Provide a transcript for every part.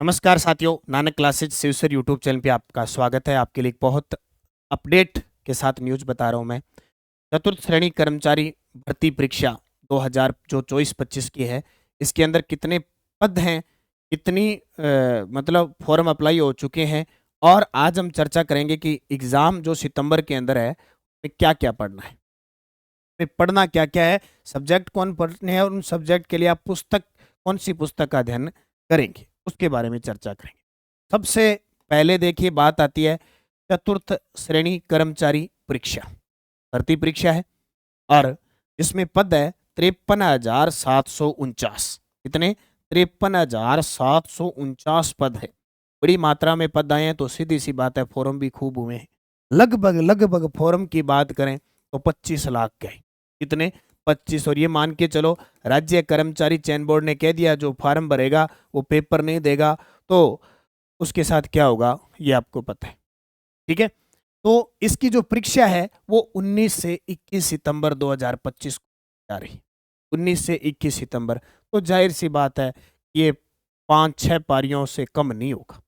नमस्कार साथियों, Nanak classes Shiv sir YouTube channel पे आपका स्वागत है। आपके लिए एक बहुत अपडेट के साथ न्यूज बता रहा हूँ मैं। चतुर्थ श्रेणी कर्मचारी भर्ती परीक्षा 2000 जो 24-25 की है, इसके अंदर कितने पद हैं, कितनी मतलब फॉर्म अप्लाई हो चुके हैं, और आज हम चर्चा करेंगे कि एग्जाम जो सितंबर के अंदर है में क्या क्या पढ़ना है, में पढ़ना क्या क्या है, सब्जेक्ट कौन पढ़ने हैं और उन सब्जेक्ट के लिए आप पुस्तक कौन सी पुस्तक का अध्ययन करेंगे, उसके बारे में चर्चा करेंगे। सबसे पहले देखिए बात आती है चतुर्थ श्रेणी कर्मचारी परीक्षा, भर्ती परीक्षा है, और इसमें पद है 53,749। कितने? 53,749 पद है। बड़ी मात्रा में पद आए हैं तो सीधी सी बात है फॉर्म भी खूब हुए हैं। लगभग लगभग फॉर्म की बात करें तो 25 लाख के। कितने? 25। और ये मान के चलो राज्य कर्मचारी चयन बोर्ड ने कह दिया जो फॉर्म भरेगा वो पेपर नहीं देगा, तो उसके साथ क्या होगा ये आपको पता है। ठीक है, तो इसकी जो परीक्षा है वो 19 से 21 सितंबर 2025 को जा रही है। 19 से 21 सितंबर, तो जाहिर सी बात है ये 5-6 पारियों से कम नहीं होगा।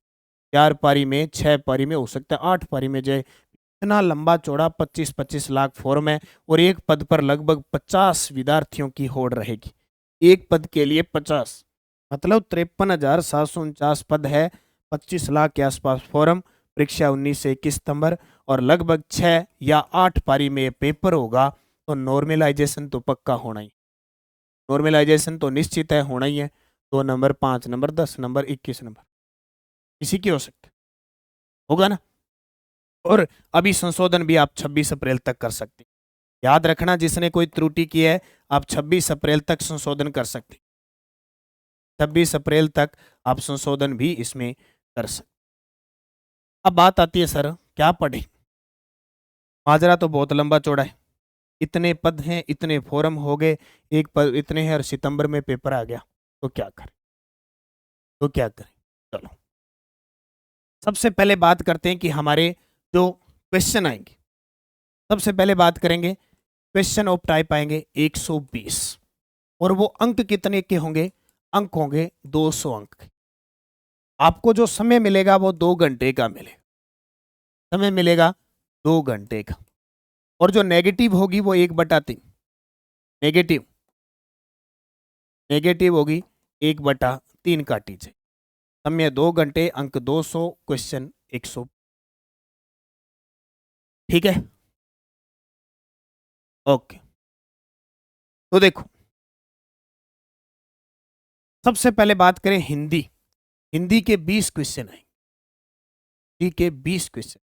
4 पारी में, 6 पारी में हो सकता है, 8 पारी में जाए। इतना लंबा चौड़ा 25-25 लाख फॉर्म है और एक पद पर लगभग 50 विद्यार्थियों की होड़ रहेगी। एक पद के लिए 50, मतलब 53,749 पद है। 25 लाख के आसपास फॉर्म, परीक्षा 19 से 21 सितंबर, और लगभग 6 या 8 पारी में पेपर होगा। तो नॉर्मलाइजेशन तो पक्का होना ही, नॉर्मलाइजेशन तो निश्चित है होना ही है। 2 नंबर, 5 नंबर, 10 नंबर, 21 नंबर, किसी की हो सकता है, होगा ना। और अभी संशोधन भी आप 26 अप्रैल तक कर सकते हैं। याद रखना, जिसने कोई त्रुटि की है आप 26 अप्रैल तक संशोधन कर सकते हैं। 26 अप्रैल तक आप संशोधन भी इसमें कर सकते। अब बात आती है सर क्या पढ़े। माजरा तो बहुत लंबा चौड़ा है, इतने पद हैं, इतने फॉर्म हो गए, एक पद इतने हैं और सितंबर में पेपर आ गया, तो क्या करें, तो क्या करें। चलो सबसे पहले बात करते हैं कि हमारे जो क्वेश्चन आएंगे। सबसे पहले बात करेंगे क्वेश्चन ऑफ टाइप आएंगे 120, और वो अंक कितने के होंगे? अंक होंगे 200 अंक के। आपको जो समय मिलेगा वो 2 घंटे का मिलेगा, समय मिलेगा 2 घंटे का। और जो नेगेटिव होगी वो 1/3, नेगेटिव नेगेटिव होगी 1/3 काटी जाए। समय 2 घंटे, अंक 200, क्वेश्चन 100। ठीक है, ओके। तो देखो सबसे पहले बात करें हिंदी। हिंदी के 20 क्वेश्चन आए, हिंदी के 20 क्वेश्चन।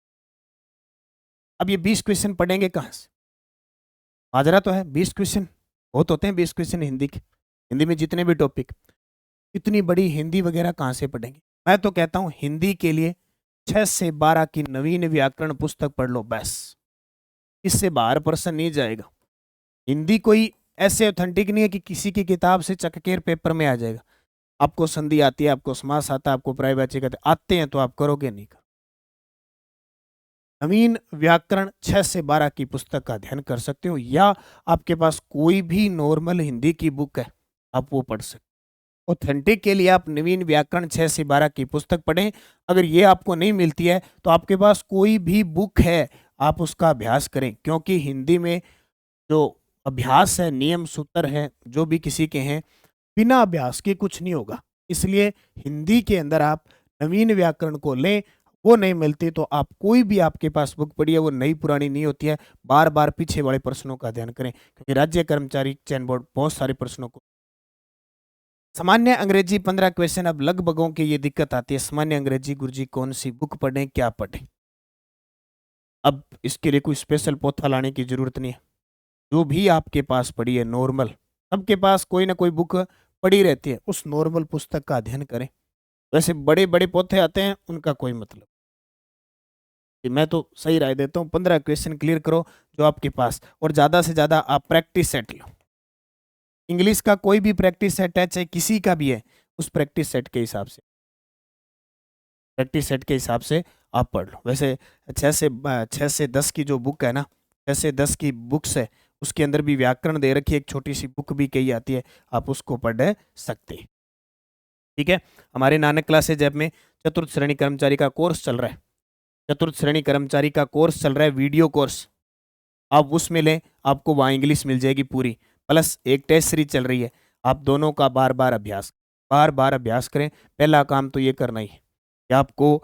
अब ये 20 क्वेश्चन पढ़ेंगे कहां से? माजरा तो है 20 क्वेश्चन, बहुत होते हैं 20 क्वेश्चन हिंदी के। हिंदी में जितने भी टॉपिक, इतनी बड़ी हिंदी वगैरह कहां से पढ़ेंगे। मैं तो कहता हूं हिंदी के लिए 6 से 12 की नवीन व्याकरण पुस्तक पढ़ लो बस, इससे बाहर प्रश्न नहीं जाएगा। हिंदी कोई ऐसे ऑथेंटिक नहीं है कि किसी की किताब से चककेर पेपर में आ जाएगा। आपको संधि आती है, आपको समास आता है, आपको पर्यायवाची आते हैं, तो आप करोगे नहीं। नवीन व्याकरण 6 से 12 की पुस्तक का अध्ययन कर सकते हो, या आपके पास कोई भी नॉर्मल हिंदी की बुक है आप वो पढ़ सकते हो। ऑथेंटिक के लिए आप नवीन व्याकरण 6 से 12 की पुस्तक पढ़ें। अगर ये आपको नहीं मिलती है तो आपके पास कोई भी बुक है, आप उसका अभ्यास करें, क्योंकि हिंदी में जो अभ्यास है, नियम सूत्र है, जो भी किसी के हैं, बिना अभ्यास के कुछ नहीं होगा। इसलिए हिंदी के अंदर आप नवीन व्याकरण को लें। वो नहीं मिलती तो आप कोई भी आपके पास बुक पड़ी है, वो नई पुरानी नहीं होती है, बार बार पीछे वाले प्रश्नों का अध्ययन करें, क्योंकि राज्य कर्मचारी चयन बोर्ड बहुत सारे प्रश्नों को। सामान्य अंग्रेजी 15 क्वेश्चन। अब लगभगों की ये दिक्कत आती है, सामान्य अंग्रेजी गुरुजी कौन सी बुक पढ़ें, क्या पढ़ें। अब इसके लिए कोई स्पेशल पोथा लाने की जरूरत नहीं है, जो भी आपके पास पड़ी है नॉर्मल, सबके पास कोई ना कोई बुक पड़ी रहती है, उस नॉर्मल पुस्तक का अध्ययन करें। वैसे बड़े बड़े पोथे आते हैं, उनका कोई मतलब कि मैं तो सही राय देता हूँ 15 क्वेश्चन क्लियर करो जो आपके पास, और ज़्यादा से ज़्यादा आप प्रैक्टिस सेट लो। इंग्लिश का कोई भी प्रैक्टिस सेट है, चाहे किसी का भी है, उस प्रैक्टिस सेट के हिसाब से, प्रैक्टिस सेट के हिसाब से आप पढ़ लो। वैसे 6 से 10 की जो बुक है ना, 6 से 10 की बुक्स है, उसके अंदर भी व्याकरण दे रखी है, एक छोटी सी बुक भी कही आती है, आप उसको पढ़ सकते हैं। ठीक है, हमारे नानक क्लासेज ऐप में चतुर्थ श्रेणी कर्मचारी का कोर्स चल रहा है, चतुर्थ श्रेणी कर्मचारी का कोर्स चल रहा है, वीडियो कोर्स। आप उसमें लें, आपको वहाँ इंग्लिश मिल जाएगी पूरी, प्लस एक टेस्ट सीरीज चल रही है। आप दोनों का बार बार अभ्यास करें। पहला काम तो ये करना ही है कि आपको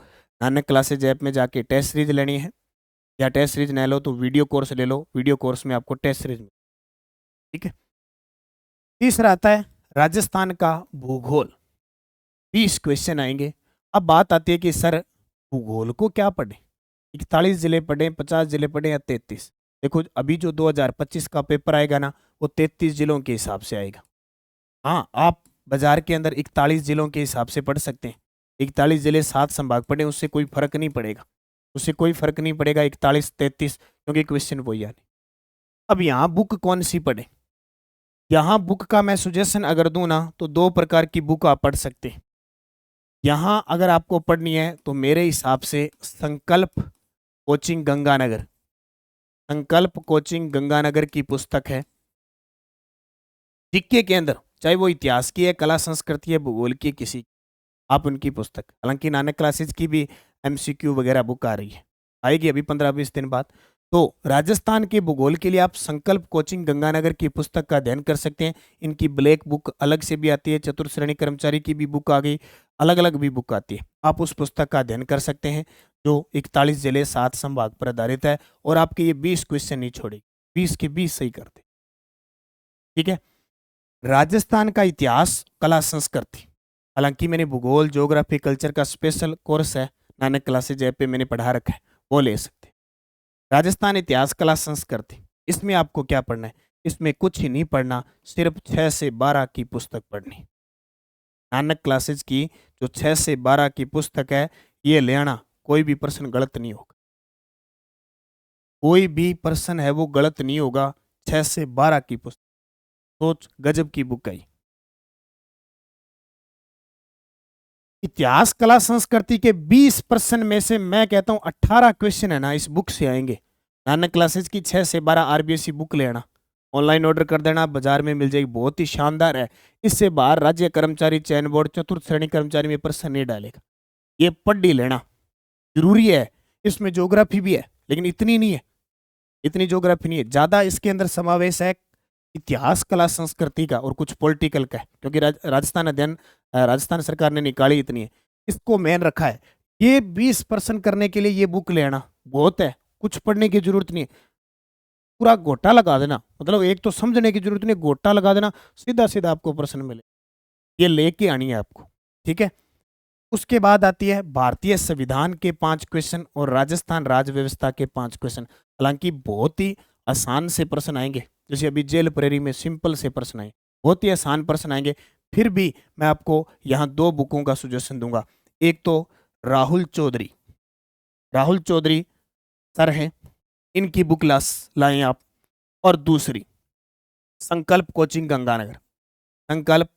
नानक क्लासेज ऐप में जाके टेस्ट सीरीज लेनी है, या टेस्ट सीरीज न लो तो वीडियो कोर्स ले लो, वीडियो कोर्स में आपको टेस्ट सीरीज मिल, ठीक है। तीसरा आता है राजस्थान का भूगोल, 20 क्वेश्चन आएंगे। अब बात आती है कि सर भूगोल को क्या पढ़े, 41 जिले पढ़े, 50 जिले पढ़े या 33? देखो अभी जो 2025 का पेपर आएगा ना, वो 33 जिलों के हिसाब से आएगा। हाँ, आप बाजार के अंदर 41 जिलों के हिसाब से पढ़ सकते हैं। 41 जिले 7 संभाग पढ़े, उससे कोई फर्क नहीं पड़ेगा, उससे कोई फर्क नहीं पड़ेगा 41 33, क्योंकि क्वेश्चन वही आने। अब यहाँ बुक कौन सी पढ़े, यहाँ बुक का मैं सुजेशन अगर दूं ना तो 2 प्रकार की बुक आप पढ़ सकते हैं। यहाँ अगर आपको पढ़नी है तो मेरे हिसाब से संकल्प कोचिंग गंगानगर, संकल्प कोचिंग गंगानगर की पुस्तक है। जीके के अंदर चाहे वो इतिहास की है, कला संस्कृति है, भूगोल की, किसी आप उनकी पुस्तक, हालांकि नानक क्लासेज की भी एमसीक्यू वगैरह बुक आ रही है, आएगी अभी 15-20 दिन बाद। तो राजस्थान के भूगोल के लिए आप संकल्प कोचिंग गंगानगर की पुस्तक का अध्ययन कर सकते हैं। इनकी ब्लैक बुक अलग से भी आती है, चतुर्थ श्रेणी कर्मचारी की भी बुक आ गई, अलग अलग भी बुक आती है। आप उस पुस्तक का अध्ययन कर सकते हैं जो 41 जिले 7 संभाग पर आधारित है, और आपके ये 20 क्वेश्चन नहीं छोड़ेगी, 20 के 20 सही करते, ठीक है। राजस्थान का इतिहास, कला संस्कृति, हालांकि मैंने भूगोल ज्योग्राफी कल्चर का स्पेशल कोर्स है नानक क्लासेज ऐप पे मैंने पढ़ा रखा है, वो ले सकते हैं। राजस्थान इतिहास कला संस्कृति, इसमें आपको क्या पढ़ना है, इसमें कुछ ही नहीं पढ़ना, सिर्फ 6 से 12 की पुस्तक पढ़नी। नानक क्लासेज की जो 6 से 12 की पुस्तक है, ये लेना, कोई भी प्रश्न गलत नहीं होगा, कोई भी प्रश्न है वो गलत नहीं होगा। 6 से 12 की पुस्तक, सोच गजब की बुक आई। इतिहास कला संस्कृति के 20 प्रश्न में से मैं कहता हूं 18 क्वेश्चन है ना इस बुक से आएंगे। नानक क्लासेज की 6 से 12 आरबीएससी बुक लेना, ऑनलाइन ऑर्डर कर देना, बाजार में मिल जाएगी, बहुत ही शानदार है। इससे बाहर राज्य कर्मचारी चयन बोर्ड चतुर्थ श्रेणी कर्मचारी में प्रश्न नहीं डालेगा, ये पढ़ ही लेना जरूरी है। इसमें ज्योग्राफी भी है लेकिन इतनी नहीं है, इतनी ज्योग्राफी नहीं है, ज्यादा इसके अंदर समावेश है इतिहास कला संस्कृति का और कुछ पॉलिटिकल का है, क्योंकि राजस्थान अध्ययन राजस्थान सरकार ने निकाली इतनी है, इसको मेन रखा है। ये 20% करने के लिए ये बुक लेना बहुत है, कुछ पढ़ने की जरूरत नहीं है, पूरा गोटा लगा देना, मतलब एक तो समझने की जरूरत नहीं, गोटा लगा देना, सीधा सीधा आपको प्रश्न मिले, ये लेके आनी है आपको, ठीक है। उसके बाद आती है भारतीय संविधान के 5 क्वेश्चन और राजस्थान राज्य व्यवस्था के 5 क्वेश्चन। हालांकि बहुत ही आसान से प्रश्न आएंगे, जैसे अभी जेल प्रेरी में सिंपल से प्रश्न आए, बहुत ही आसान प्रश्न आएंगे। फिर भी मैं आपको यहाँ 2 बुकों का सुजेशन दूंगा, एक तो राहुल चौधरी, राहुल चौधरी सर हैं, इनकी बुक लाएं आप, और दूसरी संकल्प कोचिंग गंगानगर, संकल्प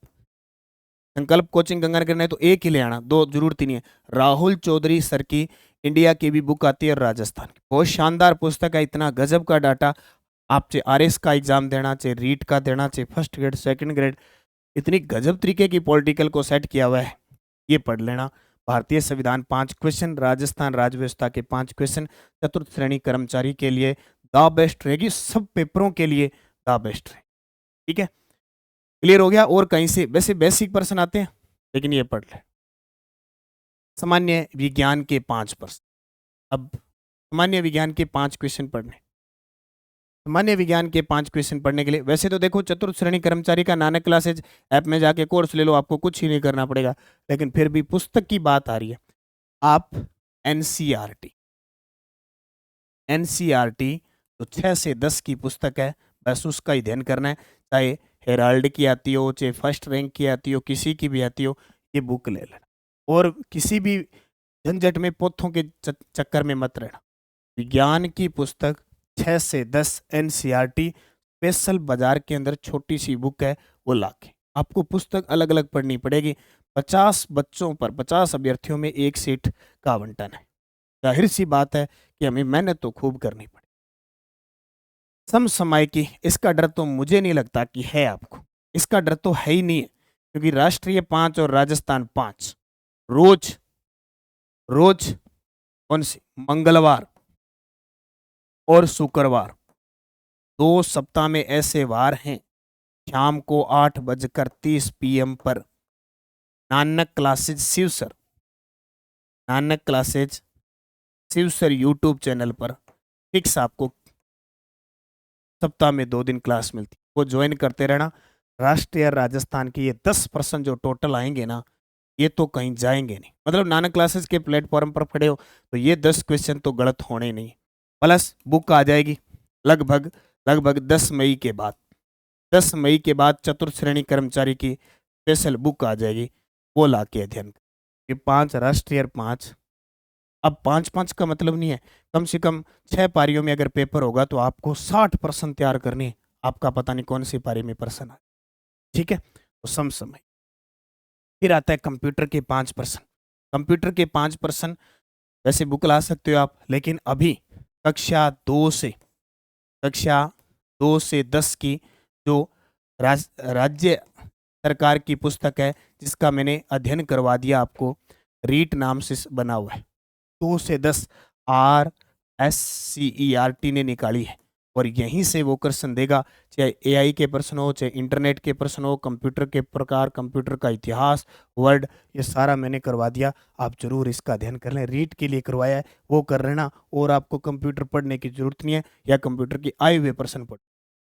संकल्प कोचिंग गंगानगर ने तो एक ही ले आना, 2 जरूरत ही नहीं है। राहुल चौधरी सर की इंडिया की भी बुक आती है, राजस्थान की बहुत शानदार पुस्तक है, इतना गजब का डाटा, आप चाहे आरएस का एग्जाम देना, चाहे रीट का देना, चाहे फर्स्ट ग्रेड सेकंड ग्रेड, इतनी गजब तरीके की पॉलिटिकल को सेट किया हुआ है, ये पढ़ लेना। भारतीय संविधान 5 क्वेश्चन, राजस्थान राज्य व्यवस्था के 5 क्वेश्चन, चतुर्थ श्रेणी कर्मचारी के लिए द बेस्ट रहेगी, सब पेपरों के लिए द बेस्ट है, ठीक है। क्लियर हो गया। और कहीं से वैसे बेसिक प्रश्न आते हैं लेकिन ये पढ़ ले। सामान्य विज्ञान के 5 प्रश्न, अब सामान्य विज्ञान के 5 क्वेश्चन पढ़ने, सामान्य विज्ञान के 5 क्वेश्चन पढ़ने के लिए वैसे तो देखो चतुर्थ श्रेणी कर्मचारी का नानक क्लासेज ऐप में जाके कोर्स ले लो, आपको कुछ ही नहीं करना पड़ेगा, लेकिन फिर भी पुस्तक की बात आ रही है, आप एनसीईआरटी तो 6 से 10 की पुस्तक है, बस उसका ही अध्ययन करना है, चाहे हेराल्ड की आती हो, चाहे फर्स्ट रैंक की आती हो, किसी की भी आती हो, ये बुक ले लेना, और किसी भी झंझट में पोथों के चक्कर में मत रहना। विज्ञान की पुस्तक 6 से 10 एनसीईआरटी स्पेशल बाजार के अंदर छोटी सी बुक है, वो लाके आपको पुस्तक अलग अलग पढ़नी पड़ेगी। 50 बच्चों पर 50 अभ्यर्थियों में 1 सीट का आवंटन है, जाहिर सी बात है कि हमें मेहनत तो खूब करनी पड़ेगी। समसामयिकी, इसका डर तो मुझे नहीं लगता कि है आपको, इसका डर तो है ही नहीं है, क्योंकि राष्ट्रीय 5 और राजस्थान 5 रोज रोज कौन सी, मंगलवार और शुक्रवार, 2 सप्ताह में ऐसे वार हैं। शाम को 8:30 PM पर Nanak classes Shiv sir, Nanak classes Shiv sir YouTube channel पर फिक्स आपको सप्ताह में 2 दिन क्लास मिलती है, वो ज्वाइन करते रहना। राष्ट्रीय राजस्थान की ये 10% जो टोटल आएंगे ना, ये तो कहीं जाएंगे नहीं। मतलब नानक क्लासेस के प्लेटफॉर्म पर खड़े हो तो ये 10 क्वेश्चन तो गलत होने नहीं। प्लस बुक आ जाएगी लगभग 10 मई के बाद, 10 मई के बाद चतुर्थ श्रेणी कर्मचारी की स्पेशल बुक आ जाएगी, वो ला के अध्ययन। ये 5 राष्ट्रीय और 5, अब 5-5 का मतलब नहीं है, कम से कम 6 पारियों में अगर पेपर होगा तो आपको 60% तैयार करनी है। आपका पता नहीं कौन सी पारी में पर्सन आए, ठीक है। तो समय फिर आता है कंप्यूटर के 5%। कंप्यूटर के 5% वैसे बुक ला सकते हो आप, लेकिन अभी कक्षा 2 से 10 की जो राज्य सरकार की पुस्तक है, जिसका मैंने अध्ययन करवा दिया आपको, रीट नाम से बना हुआ है, 2 से 10 RSCERT ने निकाली है, और यहीं से वो क्वेश्चन देगा, चाहे AI के प्रश्न हो, चाहे इंटरनेट के प्रश्न हो, कंप्यूटर के प्रकार, कंप्यूटर का इतिहास, वर्ड, ये सारा मैंने करवा दिया। आप जरूर इसका अध्ययन कर लें, रीट के लिए करवाया है वो कर लेना, और आपको कंप्यूटर पढ़ने की जरूरत नहीं है, या कंप्यूटर की आए हुए प्रश्न पढ़ो,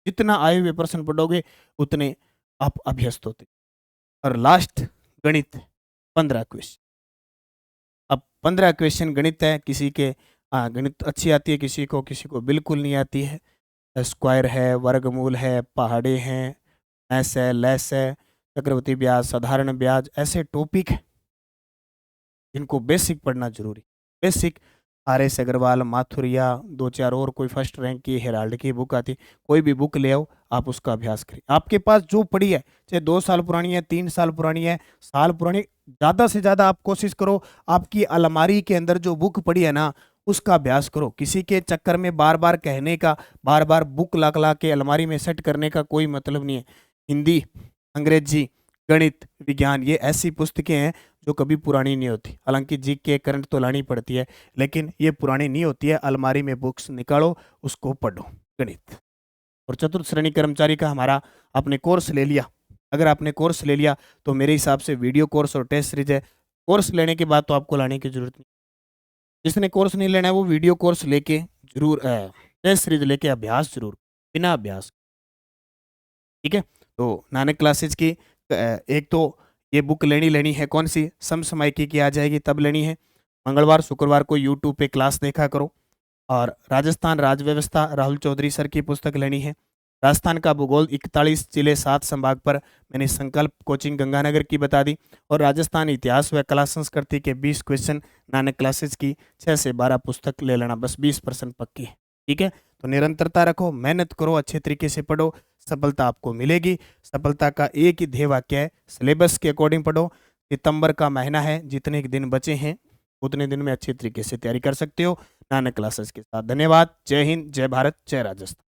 जितना आए हुए प्रश्न पढ़ोगे उतने आप अभ्यस्त होते। और लास्ट गणित 15 क्वेश्चन। अब 15 क्वेश्चन गणित है, किसी के गणित अच्छी आती है, किसी को बिल्कुल नहीं आती है। स्क्वायर है, वर्गमूल है, पहाड़े हैं, मैस है, लेस है, चक्रवृद्धि ब्याज, साधारण ब्याज, ऐसे टॉपिक है जिनको बेसिक पढ़ना जरूरी। बेसिक RS अग्रवाल, माथुरिया, 2-4 और कोई फर्स्ट रैंक की हेराल्ड की बुक आती, कोई भी बुक ले आओ, आप उसका अभ्यास करिए। आपके पास जो पड़ी है, चाहे 2 साल पुरानी है, 3 साल पुरानी है, साल पुरानी, ज़्यादा से ज़्यादा आप कोशिश करो आपकी अलमारी के अंदर जो बुक पड़ी है ना, उसका अभ्यास करो। किसी के चक्कर में बार बार कहने का, बार बार बुक ला के अलमारी में सेट करने का कोई मतलब नहीं है। हिंदी, अंग्रेजी, गणित, विज्ञान, ये ऐसी पुस्तकें हैं जो कभी पुरानी नहीं होती। हालांकि GK करंट तो लानी पड़ती है, लेकिन ये पुरानी नहीं होती है। अलमारी में बुक्स निकालो, उसको पढ़ो, गणित। और चतुर्थ श्रेणी कर्मचारी का हमारा आपने कोर्स ले लिया, अगर आपने कोर्स ले लिया तो मेरे हिसाब से वीडियो कोर्स और टेस्ट सीरीज है, कोर्स लेने के बाद तो आपको लाने की जरूरत नहीं। जिसने कोर्स नहीं लेना है वो वीडियो कोर्स लेके जरूर टेस्ट सीरीज लेके अभ्यास जरूर, बिना अभ्यास, ठीक है। तो नानक क्लासेज की एक तो ये बुक लेनी है, कौन सी, समसामयिकी की आ जाएगी, तब लेनी है। मंगलवार शुक्रवार को यूट्यूब पे क्लास देखा करो। और राजस्थान राज व्यवस्था, राहुल चौधरी सर की पुस्तक लेनी है। राजस्थान का भूगोल, 41 जिले 7 संभाग पर मैंने संकल्प कोचिंग गंगानगर की बता दी। और राजस्थान इतिहास व कला संस्कृति के 20 क्वेश्चन नानक क्लासेज की 6 से 12 पुस्तक ले लेना, बस 20% पक्की है, ठीक है। तो निरंतरता रखो, मेहनत करो, अच्छे तरीके से पढ़ो, सफलता आपको मिलेगी। सफलता का एक ही ध्येय वाक्य है, सिलेबस के अकॉर्डिंग पढ़ो। सितंबर का महीना है, जितने दिन बचे हैं उतने दिन में अच्छे तरीके से तैयारी कर सकते हो नानक क्लासेस के साथ। धन्यवाद। जय हिंद, जय भारत, जय राजस्थान।